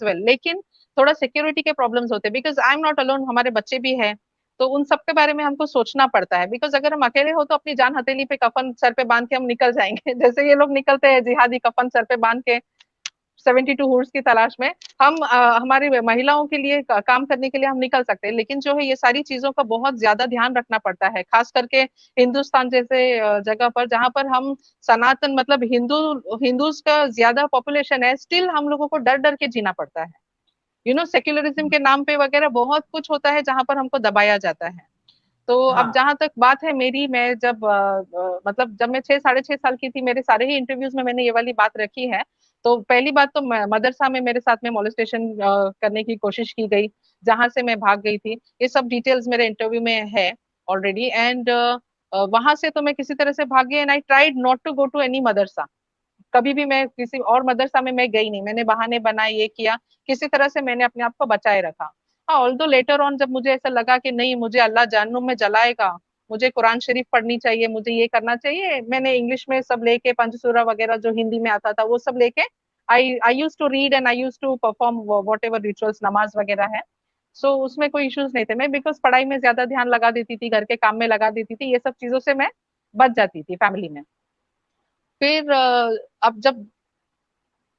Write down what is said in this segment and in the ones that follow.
Well, लेकिन थोड़ा security के प्रॉब्लम्स होते हैं, because I am not alone, हमारे बच्चे भी हैं। तो उन सब के बारे में हमको सोचना पड़ता है, बिकॉज अगर हम अकेले हो तो अपनी जान हथेली पे कफन सर पे बांध के हम निकल जाएंगे जैसे ये लोग निकलते हैं जिहादी, कफन सर पे बांध के 72 हूर्स की तलाश में। हम हमारी महिलाओं के लिए काम करने के लिए हम निकल सकते हैं, लेकिन जो है ये सारी चीजों का बहुत ज्यादा ध्यान रखना पड़ता है, खास करके हिंदुस्तान जैसे जगह पर, जहां पर हम सनातन मतलब हिंदूज का ज्यादा पॉपुलेशन है। स्टिल हम लोगों को डर डर के जीना पड़ता है। सेक्युलरिज्म के नाम पे वगैरह बहुत कुछ होता है जहां पर हमको दबाया जाता है। तो अब हाँ। जहां तक बात है मेरी, मैं जब मतलब जब मैं 6 साढ़े 6 साल की थी, मेरे सारे ही इंटरव्यूज में मैंने ये वाली बात रखी है। तो पहली बात तो मदरसा में मेरे साथ में मोलेस्टेशन करने की कोशिश की गई, जहां से मैं भाग गई थी। ये सब डिटेल्स मेरे इंटरव्यू में है ऑलरेडी। एंड वहां से तो मैं किसी तरह से भाग गई, and I tried not to go to any madrasa. कभी भी मैं किसी और मदरसा में मैं गई नहीं, मैंने बहाने बनाए, ये किया, किसी तरह से मैंने अपने आप को बचाए रखा। हाँ, ऑल्दो लेटर ऑन जब मुझे ऐसा लगा कि नहीं, मुझे अल्लाह जहन्नुम में जलाएगा, मुझे कुरान शरीफ पढ़नी चाहिए, मुझे ये करना चाहिए, मैंने इंग्लिश में सब लेके पंचसूरा वगैरह जो हिंदी में आता था वो सब लेके आई I use to read and I use to perform whatever rituals, नमाज वगैरह है। सो उसमें कोई इश्यूज नहीं थे। मैं बिकॉज पढ़ाई में ज्यादा ध्यान लगा देती थी, घर के काम में लगा देती थी, ये सब चीजों से मैं बच जाती थी फैमिली में। फिर अब जब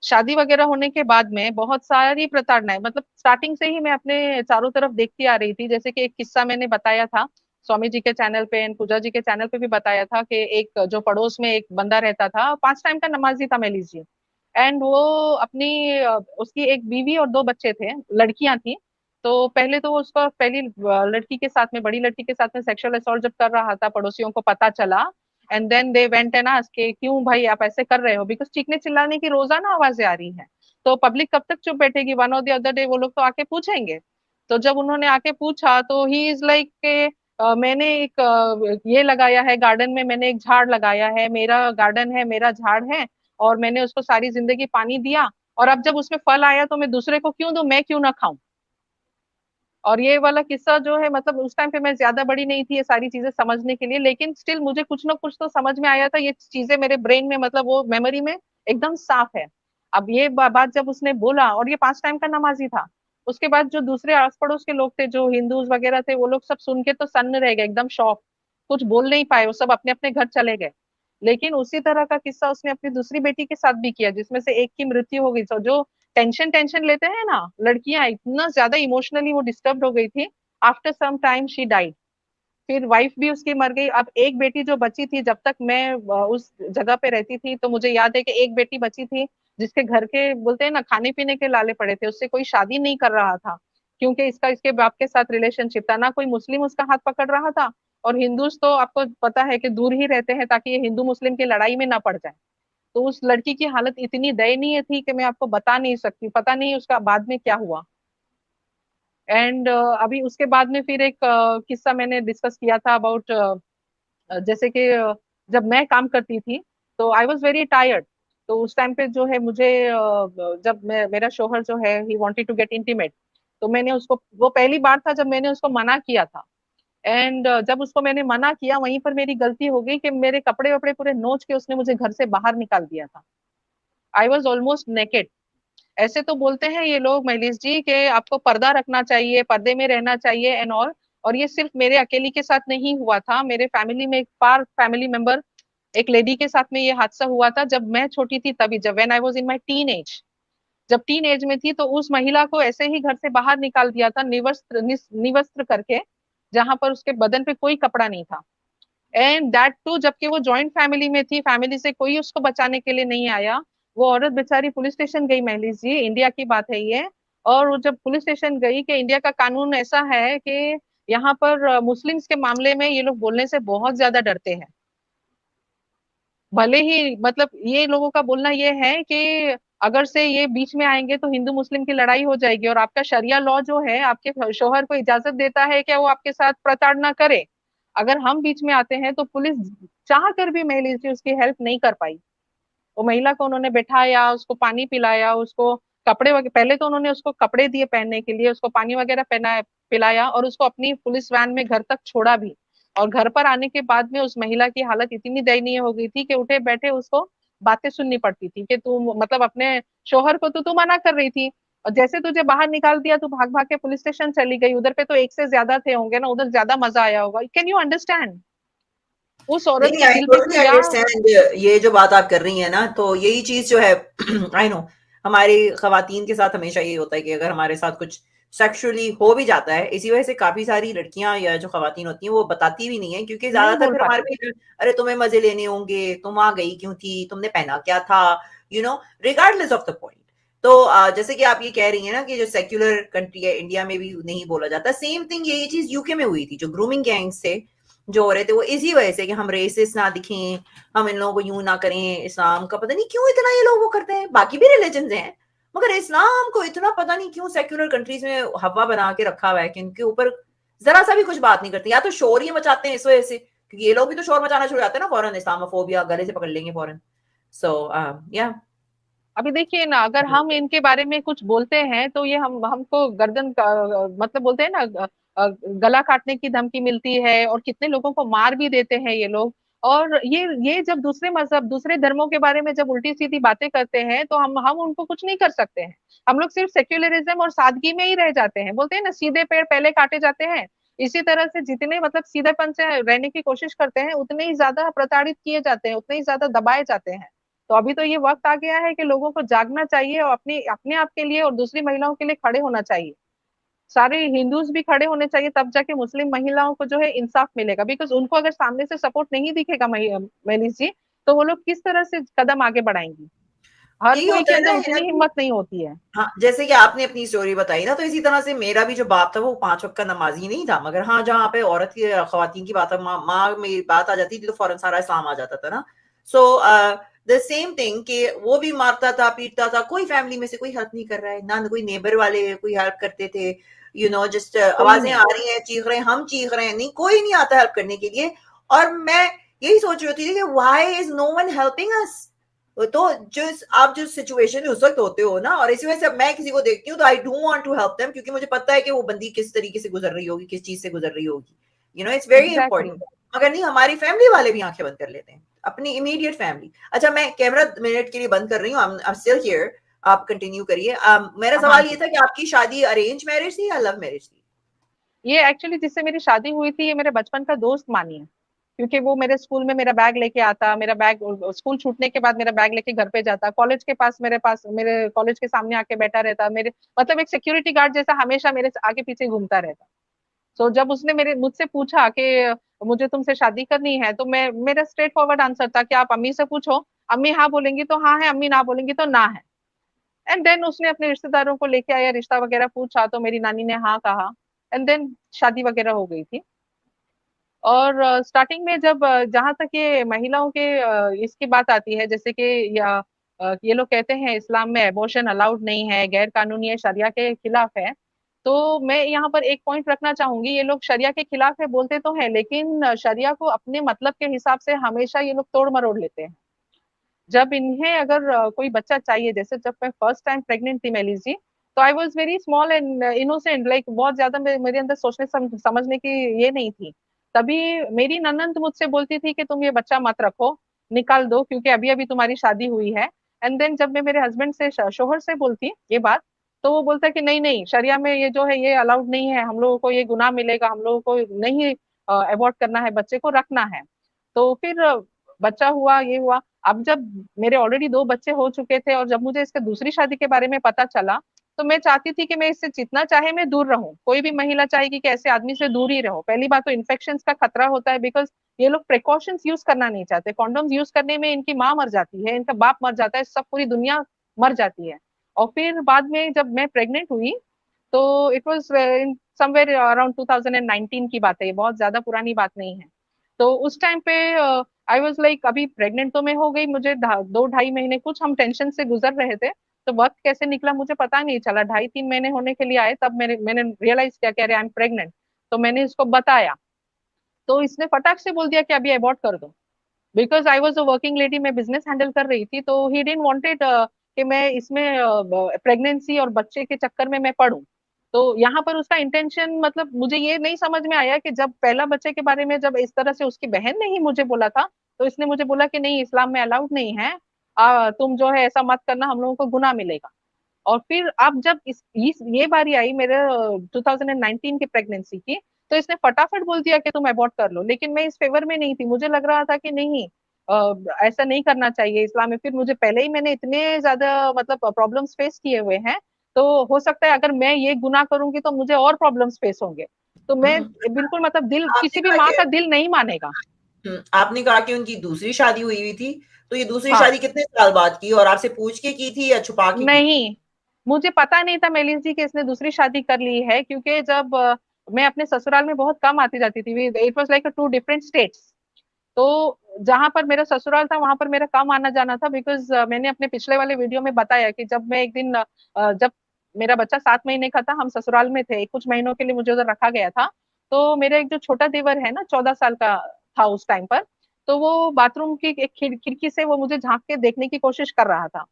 शादी वगैरह होने के बाद में बहुत सारी प्रताड़नाएं, मतलब स्टार्टिंग से ही मैं अपने चारों तरफ देखती आ रही थी। जैसे कि एक किस्सा मैंने बताया था स्वामी जी के चैनल पे एंड पूजा जी के चैनल पे भी बताया था कि एक जो पड़ोस में एक बंदा रहता था, 5 टाइम का नमाजी था मैं लीजिए। एंड वो अपनी उसकी एक बीवी और 2 बच्चे थे, लड़कियां थी। तो पहले तो वो उसका पहली लड़की के साथ में, बड़ी लड़की के साथ में सेक्सुअल असॉल्ट जब कर रहा था, पड़ोसियों को पता चला। And then they went and asked कि क्यों भाई आप ऐसे कर रहे हो, बिकॉज चीखने चिल्लाने की रोजाना आवाजें आ रही हैं। तो पब्लिक कब तक चुप बैठेगी, वन और द अदर डे वो लोग तो आके पूछेंगे। तो जब उन्होंने आके पूछा तो ही इज लाइक के मैंने एक ये लगाया है गार्डन में, मैंने एक झाड़ लगाया है, मेरा गार्डन है, मेरा झाड़ है, और मैंने उसको सारी जिंदगी पानी दिया, और अब जब उसमें फल आया तो मैं दूसरे को क्यों दूं, मैं क्यों ना खाऊं। और ये वाला किस्सा जो है, मतलब उस टाइम पे मैं ज्यादा बड़ी नहीं थी ये सारी चीजें समझने के लिए, लेकिन स्टिल मुझे कुछ ना कुछ तो समझ में आया था, ये चीजें मेरे ब्रेन में, मतलब वो मेमोरी में एकदम साफ है। अब ये बात जब उसने बोला, और ये 5 टाइम का नमाजी था, उसके बाद जो दूसरे आस पड़ोस के लोग थे जो हिंदूज वगैरह थे, वो लोग सब सुन के तो सन्न रह गए, एकदम शॉक, कुछ बोल नहीं पाए, वो सब अपने अपने घर चले गए। लेकिन उसी तरह का किस्सा उसने अपनी दूसरी बेटी के साथ भी किया, जिसमें से एक की मृत्यु हो गई। तो जो टेंशन टेंशन लेते हैं ना लड़कियां, इतना ज्यादा इमोशनली वो डिस्टर्ब हो गई थी। After some time she died. फिर वाइफ भी उसकी मर गई। अब एक बेटी जो बची थी, जब तक मैं उस जगह पे रहती थी, तो मुझे याद है कि एक बेटी बची थी, जिसके घर के बोलते हैं ना खाने पीने के लाले पड़े थे, उससे कोई शादी नहीं कर रहा था, क्योंकि इसका इसके बाप के साथ रिलेशनशिप था, ना कोई मुस्लिम उसका हाथ पकड़ रहा था। और हिंदूज तो आपको पता है कि दूर ही रहते हैं, ताकि ये हिंदू मुस्लिम की लड़ाई में ना पड़ जाए। तो उस लड़की की हालत इतनी दयनीय थी कि मैं आपको बता नहीं सकती, पता नहीं उसका बाद में क्या हुआ। एंड अभी उसके बाद में फिर एक किस्सा मैंने डिस्कस किया था अबाउट, जैसे कि जब मैं काम करती थी तो आई वॉज वेरी टायर्ड। तो उस टाइम पे जो है मुझे जब मेरा शोहर जो है ही वांटेड टू गेट इंटीमेट, तो मैंने उसको, वो पहली बार था जब मैंने उसको मना किया था। एंड जब उसको मैंने मना किया, वहीं पर मेरी गलती हो गई कि मेरे कपड़े वपड़े पूरे नोच के उसने मुझे घर से बाहर निकाल दिया था। I was almost naked. ऐसे तो बोलते हैं ये लोग महेश जी कि आपको पर्दा रखना चाहिए, पर्दे में रहना चाहिए एंड ऑल। और ये सिर्फ मेरे अकेली के साथ नहीं हुआ था, मेरे फैमिली में एक पार फैमिली मेंबर, एक लेडी के साथ में ये हादसा हुआ था जब मैं छोटी थी, तभी जब when I was in my teen age. जब टीन एज में थी तो उस महिला को ऐसे ही घर से बाहर निकाल दिया था, निवस्त्र करके, जहां पर उसके बदन पे कोई कपड़ा नहीं था। एंड दैट टू जबकि वो जॉइंट फैमिली में थी, फैमिली से कोई उसको बचाने के लिए नहीं आया। वो औरत बेचारी पुलिस स्टेशन गई, महिला जी, इंडिया की बात है ये। और वो जब पुलिस स्टेशन गई, कि इंडिया का कानून ऐसा है कि यहाँ पर मुस्लिम्स के मामले में ये लोग बोलने से बहुत ज्यादा डरते हैं। भले ही मतलब ये लोगों का बोलना ये है कि अगर से ये बीच में आएंगे तो हिंदू मुस्लिम की लड़ाई हो जाएगी, और आपका शरिया लॉ जो है आपके शोहर को इजाजत देता है कि वो आपके साथ प्रताड़ना करे। अगर हम बीच में आते हैं तो पुलिस चाह कर भी महिला जी उसकी हेल्प नहीं कर पाई। वो महिला को उन्होंने बैठाया, उसको पानी पिलाया, उसको कपड़े वगैरह, पहले तो उन्होंने उसको कपड़े दिए पहनने के लिए, उसको पानी वगैरह पहना पिलाया, और उसको अपनी पुलिस वैन में घर तक छोड़ा भी। और घर पर आने के बाद में उस महिला की हालत इतनी दयनीय हो गई थी कि उठे बैठे उसको बातें सुननी पड़ती थी कि तू मतलब अपने शोहर को तो तू मना कर रही थी, और जैसे तुझे बाहर निकाल दिया, तू भाग भाग के पुलिस स्टेशन चली गई, उधर पे तो एक से ज्यादा थे होंगे ना, उधर ज्यादा मजा आया होगा। Can you understand? उस औरत नहीं, के आई दिल पे टोटली क्या। अंडरस्टैंड ये जो बात आप कर रही हैं ना, तो यही चीज जो है आई नो, हमारी खवातीन के साथ हमेशा ये होता है कि अगर हमारे साथ कुछ सेक्सुअली हो भी जाता है, इसी वजह से काफी सारी लड़कियां या जो खवातीन होती हैं वो बताती भी नहीं है, क्योंकि नहीं ज्यादातर बोल फिर हमारे पाती। भी अरे तुम्हें मजे लेने होंगे, तुम आ गई क्यों थी, तुमने पहना क्या था, रिगार्डलेस ऑफ द पॉइंट। तो जैसे कि आप ये कह रही हैं ना कि जो सेक्युलर कंट्री है इंडिया में भी नहीं बोला जाता, सेम थिंग यही चीज यूके में हुई थी। जो ग्रूमिंग गैंग्स थे जो हो रहे थे, वो इसी वजह से कि हम रेसिस्ट ना दिखें, हम इन लोगों को यूं ना करें, इस्लाम का पता नहीं क्यों इतना ये लोग वो करते हैं, बाकी भी रिलीजन हैं, मगर इस्लाम को इतना पता नहीं क्यों सेक्युलर कंट्रीज में हवा बना के रखा हुआ है कि इनके ऊपर जरा सा भी कुछ बात नहीं करते। या तो शोर ही मचाते हैं इस वजह से, क्योंकि ये लोग भी तो शोर मचाना शुरू जाते हैं ना फौरन, इस्लामोफोबिया गले से पकड़ लेंगे फौरन। सो या अभी देखिए ना, अगर हम इनके बारे में कुछ बोलते हैं तो ये हम हमको गर्दन मतलब बोलते हैं ना, गला काटने की धमकी मिलती है, और कितने लोगों को मार भी देते हैं ये लोग। और ये जब दूसरे मजहब, दूसरे धर्मों के बारे में जब उल्टी सीधी बातें करते हैं, तो हम उनको कुछ नहीं कर सकते हैं। हम लोग सिर्फ सेक्युलरिज्म और सादगी में ही रह जाते हैं। बोलते हैं ना, सीधे पेड़ पहले काटे जाते हैं। इसी तरह से जितने मतलब सीधेपन से रहने की कोशिश करते हैं, उतने ही ज्यादा प्रताड़ित किए जाते हैं, उतने ही ज्यादा दबाए जाते हैं। तो अभी तो ये वक्त आ गया है कि लोगों को जागना चाहिए, और अपने अपने आप के लिए और दूसरी महिलाओं के लिए खड़े होना चाहिए। सारे हिंदूज भी खड़े होने चाहिए, तब जाके मुस्लिम महिलाओं को जो है इंसाफ मिलेगा। बिकॉज उनको अगर सामने से सपोर्ट नहीं दिखेगा मनीष जी, तो वो लोग किस तरह से कदम आगे बढ़ाएंगी। हर यही कोई होता के है अंदर ना उतनी यार। हिम्मत नहीं होती है। हाँ, जैसे कि आपने अपनी स्टोरी बताई ना, तो इसी तरह से मेरा भी जो बाप था वो 5 वक़्त का नमाज़ी नहीं था, मगर हाँ, जहाँ पे औरत की ख़वातीन की बात माँ मेरी बात आ जाती थी, तो फ़ौरन सारा इस्लाम आ जाता था ना। सो द सेम थिंग कि वो भी मारता था, पीटता था, कोई फैमिली में से कोई हेल्प नहीं कर रहा है, ना कोई नेबर वाले कोई हेल्प करते थे, जस्ट कोई आवाज़ें नहीं। आ रही हैं, चीख रहे हैं, हम चीख रहे हैं, नहीं कोई नहीं आता हेल्प करने के लिए। और मैं यही सोच रही होती थी कि why is no one helping us? तो आप जिस सिचुएशन में उस वक्त होते हो ना, और इसी वजह से मैं किसी को देखती हूँ तो I don't want to help them, क्योंकि मुझे पता है कि वो बंदी किस तरीके से गुजर रही होगी, किस चीज से गुजर रही होगी। It's very exactly important. exactly. मगर नहीं, हमारी फैमिली वाले भी आंखें बंद कर लेते हैं, अपनी इमीडिएट फैमिली। अच्छा, मैं कैमरा मिनट के लिए बंद कर रही हूँ, आई एम स्टिल हियर, आप कंटिन्यू करिए। मेरा हाँ सवाल ये जी। था कि आपकी शादी अरेंज मैरिज थी या लव मैरिज थी? ये एक्चुअली जिससे मेरी शादी हुई थी, ये मेरे बचपन का दोस्त मानिए। क्योंकि वो मेरे स्कूल में मेरा बैग लेके आता, मेरा बैग स्कूल छूटने के बाद मेरा बैग लेके घर पे जाता, कॉलेज के पास मेरे कॉलेज के सामने आके बैठा रहता, मेरे मतलब एक सिक्योरिटी गार्ड जैसा हमेशा मेरे आगे पीछे घूमता रहता। सो जब उसने मेरे मुझसे पूछा कि मुझे तुमसे शादी करनी है, तो मैं मेरा स्ट्रेट फॉरवर्ड आंसर था कि आप अम्मी से पूछो, अम्मी हाँ बोलेंगी तो हाँ है, अम्मी ना बोलेंगी तो ना है। एंड देन उसने अपने रिश्तेदारों को लेके आया, रिश्ता वगैरह पूछा, तो मेरी नानी ने हाँ कहा। एंड देन शादी वगैरह हो गई थी। और स्टार्टिंग में जब जहां तक ये महिलाओं के इसकी बात आती है, जैसे कि ये लोग कहते हैं इस्लाम में एबॉर्शन अलाउड नहीं है, गैर कानूनी है, शरिया के खिलाफ है। तो मैं यहाँ पर एक पॉइंट रखना चाहूंगी, ये लोग शरिया के खिलाफ है बोलते तो है, लेकिन शरिया को अपने मतलब के हिसाब से हमेशा ये लोग तोड़ मरोड़ लेते हैं। जब इन्हें अगर कोई बच्चा चाहिए, जैसे जब मैं फर्स्ट टाइम प्रेग्नेंट थी मैली जी, तो I was very small and innocent, like बहुत ज्यादा मेरे अंदर सोचने समझने की ये नहीं थी। तभी मेरी ननंद मुझसे बोलती थी कि तुम ये बच्चा मत रखो, निकाल दो, क्योंकि अभी अभी तुम्हारी शादी हुई है। एंड देन जब मैं मेरे हस्बैंड से शोहर से बोलती ये बात, तो वो बोलता कि नहीं नहीं, शरिया में ये जो है ये अलाउड नहीं है, हम लोगों को ये गुनाह मिलेगा, हम लोगों को नहीं अबॉर्ट करना है, बच्चे को रखना है। तो फिर बच्चा हुआ, ये हुआ। अब जब मेरे ऑलरेडी दो बच्चे हो चुके थे, और जब मुझे इसके दूसरी शादी के बारे में पता चला, तो मैं चाहती थी कि मैं इससे जितना चाहे मैं दूर रहूं। कोई भी महिला चाहेगी कि ऐसे आदमी से दूर ही रहो। पहली बात तो इन्फेक्शन का खतरा होता है, बिकॉज ये लोग प्रिकॉशंस यूज करना नहीं चाहते। कॉन्डोम्स यूज करने में इनकी माँ मर जाती है, इनका बाप मर जाता है, सब पूरी दुनिया मर जाती है। और फिर बाद में जब मैं प्रेग्नेंट हुई, तो it was in somewhere around 2019 की बात है, ये बहुत ज्यादा पुरानी बात नहीं है। तो उस टाइम पे आई वाज लाइक, अभी प्रेग्नेंट तो मैं हो गई, मुझे 2 ढाई महीने कुछ हम टेंशन से गुजर रहे थे। तो वक्त कैसे निकला मुझे पता नहीं चला, 2.5 3 महीने होने के लिए आए, तब मैंने रियलाइज किया कि अरे आई एम प्रेग्नेंट। तो मैंने इसको बताया, तो इसने फटाक से बोल दिया कि अभी अबॉर्ट कर दो। Because I was a working lady, मैं बिजनेस हैंडल कर रही थी, तो ही डिडंट वांटेड कि मैं इसमें प्रेगनेंसी और बच्चे के चक्कर में मैं पड़ूं। तो यहाँ पर उसका इंटेंशन, मतलब मुझे ये नहीं समझ में आया कि जब पहला बच्चे के बारे में जब इस तरह से उसकी बहन ने ही मुझे बोला था, तो इसने मुझे बोला कि नहीं, इस्लाम में अलाउड नहीं है, तुम जो है ऐसा मत करना, हम लोगों को गुनाह मिलेगा। और फिर अब जब ये बारी आई मेरे 2019 की प्रेगनेंसी की, तो इसने फटाफट बोल दिया कि तुम अबॉर्ट कर लो, लेकिन मैं इस फेवर में नहीं थी, मुझे लग रहा था कि नहीं, ऐसा नहीं करना चाहिए इस्लाम में। फिर मुझे पहले ही मैंने इतने ज्यादा मतलब प्रॉब्लम्स फेस किए हुए हैं, तो हो सकता है अगर मैं ये गुनाह करूंगी तो मुझे और प्रॉब्लम्स फेस होंगे। तो मैं बिल्कुल मतलब दिल, आपने किसी भी कहा माँ कि का दिल नहीं मानेगा। आपने कहा कि उनकी दूसरी शादी हुई हुई थी, तो ये दूसरी हाँ। शादी कितने साल बाद की और आपसे पूछ के की थी या छुपा के की थी? नहीं, मुझे पता नहीं था मेलिन जी कि इसने दूसरी शादी कर ली है, क्योंकि जब मैं अपने ससुराल में बहुत कम आती जाती थी, it was like two different states. तो जहां पर मेरा ससुराल था वहां पर मेरा कम आना जाना था, बिकॉज मैंने अपने पिछले वाले वीडियो में बताया कि जब मैं एक दिन जब मेरा बच्चा 7 महीने का था, हम ससुराल में थे, कुछ महीनों के लिए मुझे उधर रखा गया था। तो मेरा एक जो छोटा देवर है ना, 14 साल का था उस टाइम पर, तो वो बाथरूम की एक खिड़की से वो मुझे झांक के देखने की कोशिश कर रहा था।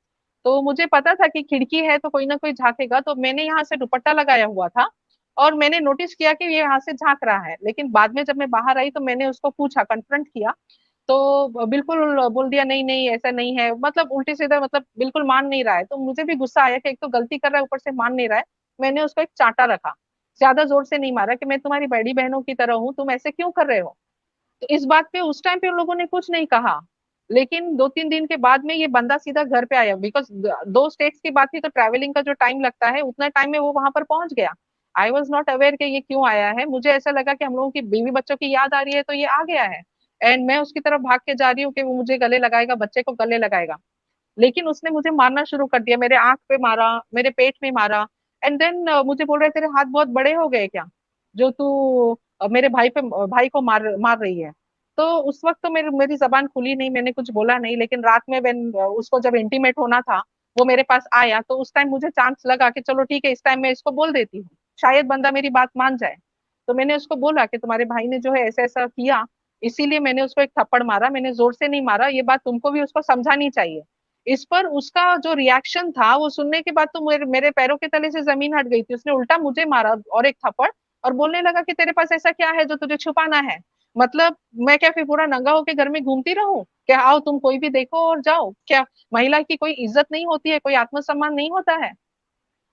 तो मुझे पता था कि खिड़की है तो कोई ना कोई झांकेगा, तो मैंने यहाँ से दुपट्टा लगाया हुआ था, और मैंने नोटिस किया कि ये यहाँ से झांक रहा है। लेकिन बाद में जब मैं बाहर आई तो मैंने उसको पूछा, कन्फ्रंट किया, तो बिल्कुल बोल दिया नहीं नहीं ऐसा नहीं है, मतलब उल्टे सीधे, मतलब बिल्कुल मान नहीं रहा है। तो मुझे भी गुस्सा आया कि एक तो गलती कर रहा है, ऊपर से मान नहीं रहा है। मैंने उसको एक चांटा रखा, ज्यादा जोर से नहीं मारा, कि मैं तुम्हारी बड़ी बहनों की तरह हूँ, तुम ऐसे क्यों कर रहे हो। तो इस बात पे उस टाइम पे उन लोगों ने कुछ नहीं कहा। लेकिन 2-3 दिन के बाद में ये बंदा सीधा घर पे आया, बिकॉज 2 स्टेट्स की बात थी, तो ट्रैवलिंग का जो टाइम लगता है उतना टाइम में वो वहां पर पहुंच गया। आई वॉज नॉट अवेयर कि ये क्यों आया है, मुझे ऐसा लगा कि हम लोगों की बीवी बच्चों की याद आ रही है तो ये आ गया है। एंड मैं उसकी तरफ भाग के जा रही हूँ कि वो मुझे गले लगाएगा, बच्चे को गले लगाएगा। लेकिन उसने मुझे मारना शुरू कर दिया, मेरे आंख पे मारा, मेरे पेट में मारा। एंड देन मुझे बोल रहे तेरे हाथ बहुत बड़े हो गए क्या, जो तू मेरे भाई को मार मार रही है। तो उस वक्त तो मेरी जबान खुली नहीं, मैंने कुछ बोला नहीं। लेकिन रात में उसको जब इंटीमेट होना था, वो मेरे पास आया, तो उस टाइम मुझे चांस लगा कि चलो ठीक है, इस टाइम मैं इसको बोल देती हूँ, शायद बंदा मेरी बात मान जाए। तो मैंने उसको बोला कि तुम्हारे भाई ने जो है ऐसा ऐसा किया, इसीलिए मैंने उसको एक थप्पड़ मारा, मैंने जोर से नहीं मारा, ये बात तुमको भी उसको समझानी चाहिए। इस पर उसका जो रिएक्शन था, वो सुनने के बाद तो मेरे पैरों के तले से जमीन हट गई थी। उसने उल्टा मुझे मारा और एक थप्पड़, और बोलने लगा कि तेरे पास ऐसा क्या है जो तुझे छुपाना है। मतलब मैं क्या फिर पूरा नंगा होके घर में घूमती रहूं क्या, आओ तुम कोई भी देखो और जाओ क्या। महिला की कोई इज्जत नहीं होती है, कोई आत्मसम्मान नहीं होता है।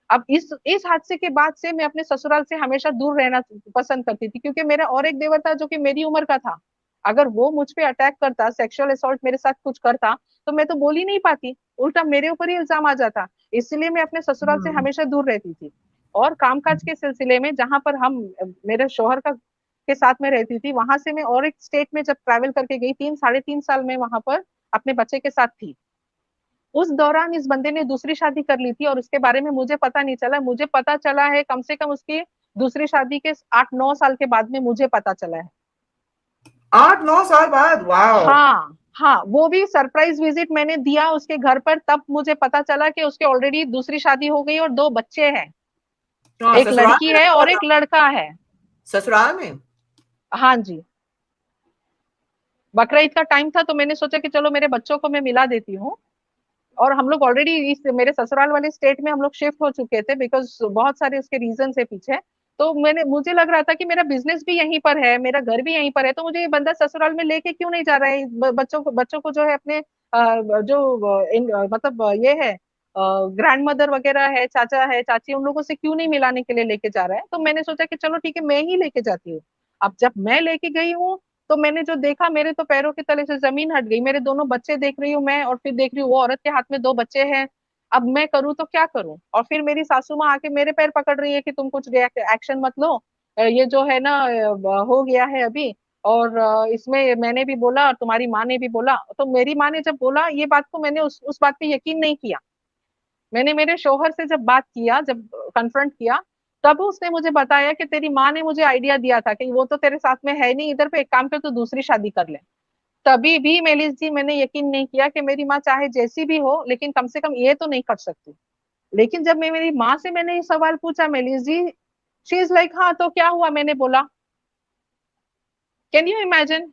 अब इस हादसे के बाद से मैं अपने ससुराल से हमेशा दूर रहना पसंद करती थी, क्योंकि मेरा और एक देवर था जो कि मेरी उम्र का था। अगर वो मुझ पे अटैक करता, सेक्सुअल असॉल्ट मेरे साथ कुछ करता, तो मैं तो बोल ही नहीं पाती, उल्टा मेरे ऊपर ही इल्जाम आ जाता। इसलिए मैं अपने ससुराल से हम्म। हमेशा दूर रहती थी। और कामकाज के सिलसिले में जहां पर हम मेरे शोहर का के साथ में रहती थी, वहां से मैं और एक स्टेट में जब ट्रैवल करके गई, 3 साढ़े 3 साल में वहां पर अपने बच्चे के साथ थी। उस दौरान इस बंदे ने दूसरी शादी कर ली थी, और उसके बारे में मुझे पता नहीं चला। मुझे पता चला है कम से कम उसकी दूसरी शादी के 8-9 साल के बाद में मुझे पता चला है। 8-9 साल बाद, वाह। हाँ हाँ, वो भी सरप्राइज विजिट मैंने दिया उसके घर पर, तब मुझे पता चला कि उसके ऑलरेडी दूसरी शादी हो गई और 2 बच्चे हैं। हाँ, एक ससुराल लड़की में है रखा हुआ और एक था? लड़का है। ससुराल में? हाँ जी। बकरा ईद का टाइम था, तो मैंने सोचा कि चलो मेरे बच्चों को मैं मिला देती हूँ। और हम लोग ऑलरेडी इस मेरे ससुराल वाले स्टेट में हम लोग शिफ्ट हो चुके थे, बिकॉज बहुत सारे उसके रीजन है पीछे। तो मुझे लग रहा था कि मेरा बिजनेस भी यहीं पर है, मेरा घर भी यहीं पर है, तो मुझे ये बंदा ससुराल में लेके क्यों नहीं जा रहा है। बच्चों को जो है अपने मतलब ये है, ग्रैंड मदर वगैरह है, चाचा है, चाची, उन लोगों से क्यों नहीं मिलाने के लिए लेके जा रहा है। तो मैंने सोचा कि चलो ठीक है, मैं ही लेके जाती हूँ। अब जब मैं लेके गई हूँ, तो मैंने जो देखा, मेरे तो पैरों के तले से जमीन हट गई। मेरे दोनों बच्चे देख रही हूँ मैं, और फिर देख रही हूँ वो औरत के हाथ में 2 बच्चे हैं। अब मैं करूँ तो क्या करूँ। और फिर मेरी सासू माँ आके मेरे पैर पकड़ रही है कि तुम कुछ एक्शन मत लो, ये जो है ना हो गया है अभी। और इसमें मैंने भी बोला और तुम्हारी माँ ने भी बोला। तो मेरी माँ ने जब बोला ये बात, तो मैंने उस बात पे यकीन नहीं किया। मैंने मेरे शौहर से जब बात किया, जब कन्फ्रंट किया, तब उसने मुझे बताया कि तेरी माँ ने मुझे आइडिया दिया था कि वो तो तेरे साथ में है नहीं इधर पे, एक काम कर तू दूसरी शादी कर ले। तभी भी मेलिस जी मैंने यकीन नहीं किया कि मेरी माँ चाहे जैसी भी हो, लेकिन कम से कम ये तो नहीं कर सकती। लेकिन जब मैं मेरी माँ से मैंने ये सवाल पूछा, Melis ji, she is like हाँ तो क्या हुआ, मैंने बोला। Can you imagine.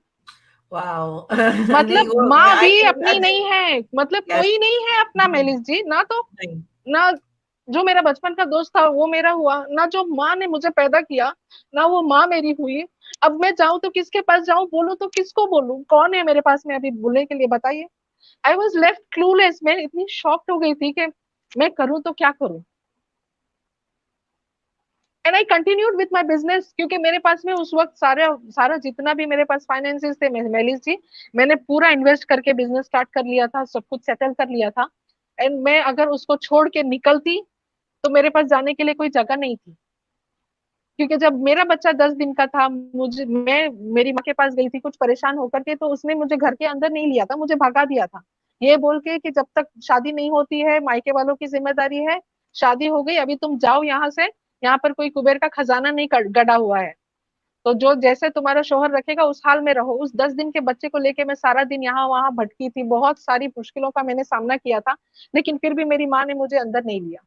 वाओ। नहीं, मतलब वो मैं माँ आई भी कैन अपनी इमेजिन। नहीं है, मतलब यस। कोई नहीं है अपना, मेलिस जी ना तो, नहीं। ना जो मेरा बचपन का दोस्त था वो मेरा हुआ, ना जो माँ ने मुझे पैदा किया, ना वो माँ मेरी हुई। अब मैं जाऊं तो किसके पास जाऊं, बोलूं तो किसको बोलूं, कौन है मेरे पास में अभी बोलने के लिए, बताइए। आई वॉज लेफ्ट क्लूलेस, मैं इतनी शॉक्ड हो गई थी कि मैं करूँ तो क्या करूँ। And I continued with my business, क्योंकि मेरे पास में उस वक्त सारा सारा जितना भी मेरे पास फाइनेंसेस थे मेलिस जी, मैंने पूरा इन्वेस्ट करके बिजनेस स्टार्ट कर लिया था, सब कुछ सेटल कर लिया था। एंड मैं अगर उसको छोड़ के निकलती तो मेरे पास जाने के लिए कोई जगह नहीं थी। क्योंकि जब मेरा बच्चा 10 दिन का था, मुझे मैं मेरी माँ के पास गई थी कुछ परेशान होकर के, तो उसने मुझे घर के अंदर नहीं लिया था, मुझे भगा दिया था, ये बोल के कि जब तक शादी नहीं होती है मायके वालों की जिम्मेदारी है, शादी हो गई अभी तुम जाओ यहाँ से, यहाँ पर कोई कुबेर का खजाना नहीं गड़ा हुआ है, तो जो जैसे तुम्हारा शोहर रखेगा उस हाल में रहो। उस 10 दिन के बच्चे को लेके मैं सारा दिन यहाँ वहां भटकी थी, बहुत सारी मुश्किलों का मैंने सामना किया था, लेकिन फिर भी मेरी माँ ने मुझे अंदर नहीं लिया।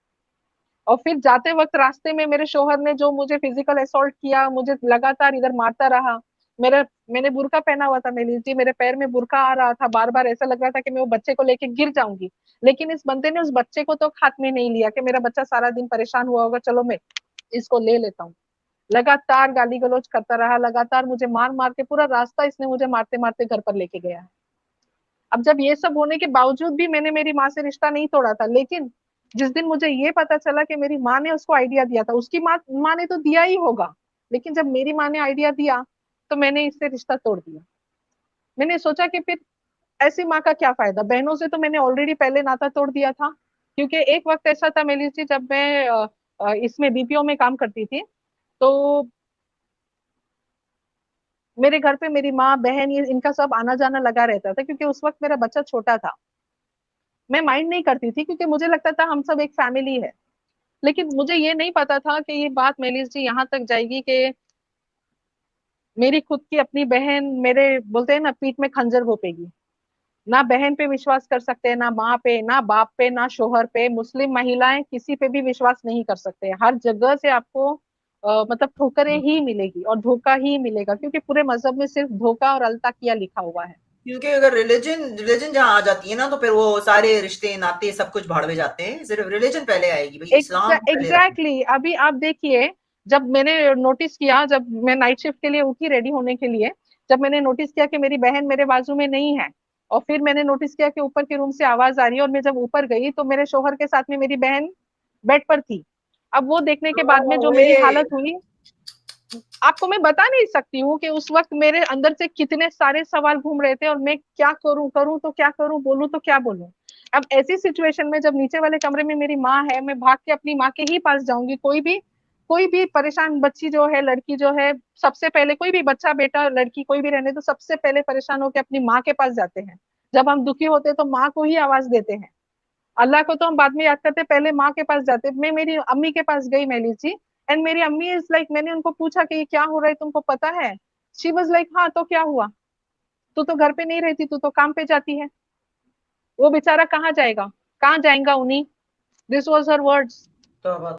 और फिर जाते वक्त रास्ते में मेरे शोहर ने जो मुझे फिजिकल असॉल्ट किया, मुझे लगातार इधर मारता रहा। मेरा मैंने बुर्का पहना हुआ था मेरी जी, मेरे पैर में बुर्का आ रहा था, बार बार ऐसा लग रहा था कि मैं वो बच्चे को लेके गिर जाऊंगी। लेकिन इस बंदे ने उस बच्चे को तो हाथ में नहीं लिया कि मेरा बच्चा सारा दिन परेशान हुआ होगा, चलो मैं इसको ले लेता हूँ। लगातार गाली गलौज करता रहा, लगातार मुझे मार मार के पूरा रास्ता इसने मुझे मारते मारते घर पर लेके गया है। अब जब ये सब होने के बावजूद भी मैंने मेरी माँ से रिश्ता नहीं तोड़ा था, लेकिन जिस दिन मुझे ये पता चला कि मेरी माँ ने उसको आइडिया दिया था, उसकी माँ ने तो दिया ही होगा, लेकिन जब मेरी माँ ने आइडिया दिया तो मैंने इससे रिश्ता तोड़ दिया। मैंने सोचा कि फिर ऐसी माँ का क्या फायदा, बहनों से तो मैंने ऑलरेडी पहले नाता तोड़ दिया था। क्योंकि एक वक्त ऐसा था मेरी जी, जब मैं इसमें बीपीओ में काम करती थी, तो मेरे घर पे मेरी माँ बहन ये इनका सब आना जाना लगा रहता था, क्योंकि उस वक्त मेरा बच्चा छोटा था। मैं माइंड नहीं करती थी क्योंकि मुझे लगता था हम सब एक फैमिली है। लेकिन मुझे ये नहीं पता था कि ये बात मेलिस जी यहाँ तक जाएगी कि मेरी खुद की अपनी बहन मेरे, बोलते हैं ना, पीठ में खंजर घोपेगी। ना बहन पे विश्वास कर सकते, ना माँ पे, ना बाप पे, ना शोहर पे। मुस्लिम महिलाएं किसी पे भी विश्वास नहीं कर सकते, हर जगह से आपको मतलब ठोकरें ही मिलेगी और धोखा ही मिलेगा, क्योंकि पूरे मजहब में सिर्फ धोखा और अलता किया लिखा हुआ है। क्योंकि अगर रिलीजन रिलीजन जहाँ आ जाती है ना, तो फिर वो सारे रिश्ते नाते सब कुछ भाड़ में जाते हैं। सिर्फ रिलीजन पहले आएगी, भाई इस्लाम को पहले रखो। एग्जैक्टली अभी आप देखिए, जब मैंने नोटिस किया, जब मैं नाइट शिफ्ट के लिए उठी रेडी होने के लिए, जब मैंने नोटिस किया कि मेरी बहन मेरे बाजू में नहीं है, और फिर मैंने नोटिस किया कि ऊपर के रूम से आवाज आ रही है, और मैं जब ऊपर गई तो मेरे शोहर के साथ में मेरी बहन बेड पर थी। अब वो देखने के बाद में जो ओए, मेरी हालत हुई, आपको मैं बता नहीं सकती हूँ कि उस वक्त मेरे अंदर से कितने सारे सवाल घूम रहे थे, और मैं क्या करूं, करूं तो क्या करूं, बोलूं तो क्या बोलूं। अब ऐसी सिचुएशन में जब नीचे वाले कमरे में मेरी माँ है, मैं भाग के अपनी माँ के ही पास जाऊंगी। कोई भी परेशान बच्ची जो है, लड़की जो है, सबसे पहले, कोई भी बच्चा, बेटा, लड़की, कोई भी रहने तो सबसे पहले परेशान होकर अपनी माँ के पास जाते हैं। जब हम दुखी होते हैं तो माँ को ही आवाज देते हैं। अल्लाह को तो हम बाद में याद करते, पहले माँ के पास जाते। मैं मेरी अम्मी के पास गई मैली जी, एंड मेरी अम्मी इज लाइक, मैंने उनको पूछा कि ये क्या हो रहा है, तुमको पता है? शी वाज लाइक, हाँ तो क्या हुआ, तू तो घर पे नहीं रहती, तू तो काम पे जाती है। वो बेचारा कहाँ जाएगा, कहाँ जाएगा उन्हीं। This was her words. तो